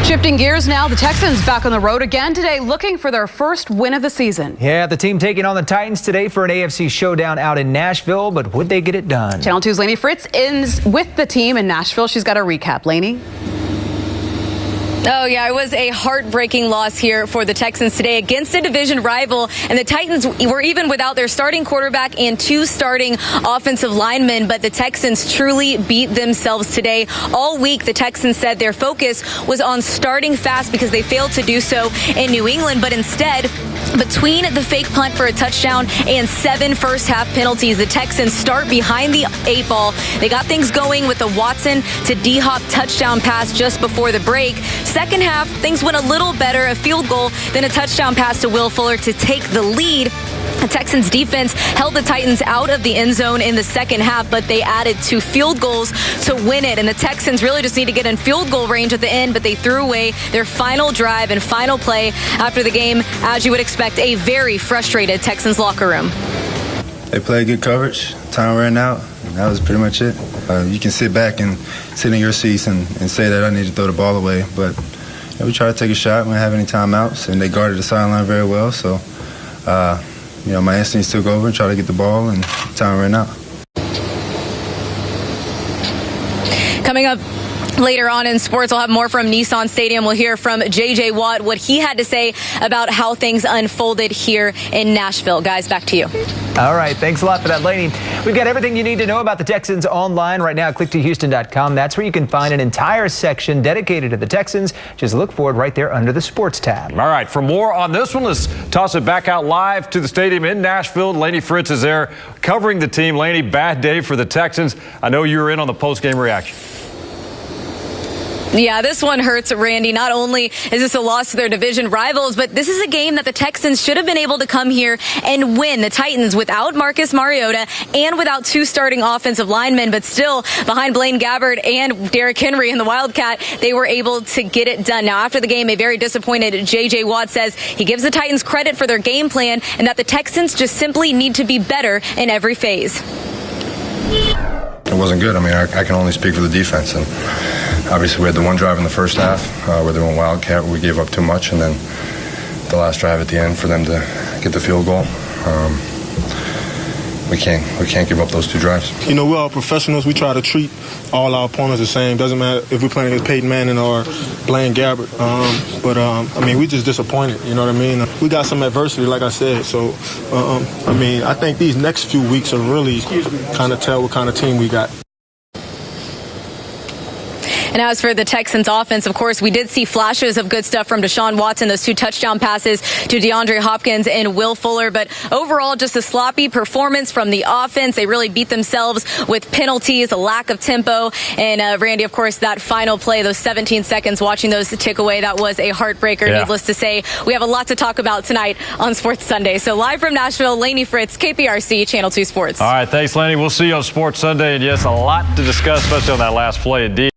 Shifting gears now, the Texans back on the road again today, looking for their first win of the season. Yeah, the team taking on the Titans today for an AFC showdown out in Nashville, but would they get it done? Channel 2's Lainey Fritz is with the team in Nashville. She's got a recap. Lainey? Oh, yeah, it was a heartbreaking loss here for the Texans today against a division rival. And the Titans were even without their starting quarterback and two starting offensive linemen. But the Texans truly beat themselves today. All week, the Texans said their focus was on starting fast because they failed to do so in New England. But instead, between the fake punt for a touchdown and 7 first-half penalties, the Texans start behind the 8 ball. They got things going with the Watson to D-Hop touchdown pass just before the break. Second half, things went a little better, a field goal, then a touchdown pass to Will Fuller to take the lead. The Texans defense held the Titans out of the end zone in the second half, but they added 2 field goals to win it. And the Texans really just need to get in field goal range at the end, but they threw away their final drive and final play after the game. As you would expect, a very frustrated Texans locker room. They played good coverage. Time ran out. That was pretty much it. You can sit back and sit in your seats and say that I need to throw the ball away, but we tried to take a shot. We didn't have any timeouts, and they guarded the sideline very well. So, my instincts took over and tried to get the ball, and time ran out. Coming up later on in sports, I'll have more from Nissan Stadium. We'll hear from J.J. Watt, what he had to say about how things unfolded here in Nashville. Guys, back to you. All right, thanks a lot for that, Lainey. We've got everything you need to know about the Texans online right now at click2houston.com. That's where you can find an entire section dedicated to the Texans. Just look for it right there under the sports tab. All right, for more on this one, let's toss it back out live to the stadium in Nashville. Lainey Fritz is there covering the team. Lainey, bad day for the Texans. I know you were in on the post-game reaction. Yeah, this one hurts, Randy. Not only is this a loss to their division rivals, but this is a game that the Texans should have been able to come here and win. The Titans without Marcus Mariota and without 2 starting offensive linemen, but still behind Blaine Gabbert and Derrick Henry in the Wildcat, they were able to get it done. Now, after the game, a very disappointed J.J. Watt says he gives the Titans credit for their game plan and that the Texans just simply need to be better in every phase. It wasn't good. I mean, I can only speak for the defense. And obviously, we had the one drive in the first half where they went Wildcat, where we gave up too much, and then the last drive at the end for them to get the field goal. We can't give up those 2 drives. We're all professionals. We try to treat all our opponents the same. Doesn't matter if we're playing against Peyton Manning or Blaine Gabbert. We just disappointed. You know what I mean? We got some adversity, like I said. So, I think these next few weeks are really kind of tell what kind of team we got. And as for the Texans offense, of course, we did see flashes of good stuff from Deshaun Watson, those 2 touchdown passes to DeAndre Hopkins and Will Fuller. But overall, just a sloppy performance from the offense. They really beat themselves with penalties, a lack of tempo. And Randy, of course, that final play, those 17 seconds, watching those tick away, that was a heartbreaker, needless to say. We have a lot to talk about tonight on Sports Sunday. So live from Nashville, Lainey Fritz, KPRC, Channel 2 Sports. All right, thanks, Lainey. We'll see you on Sports Sunday. And yes, a lot to discuss, especially on that last play indeed.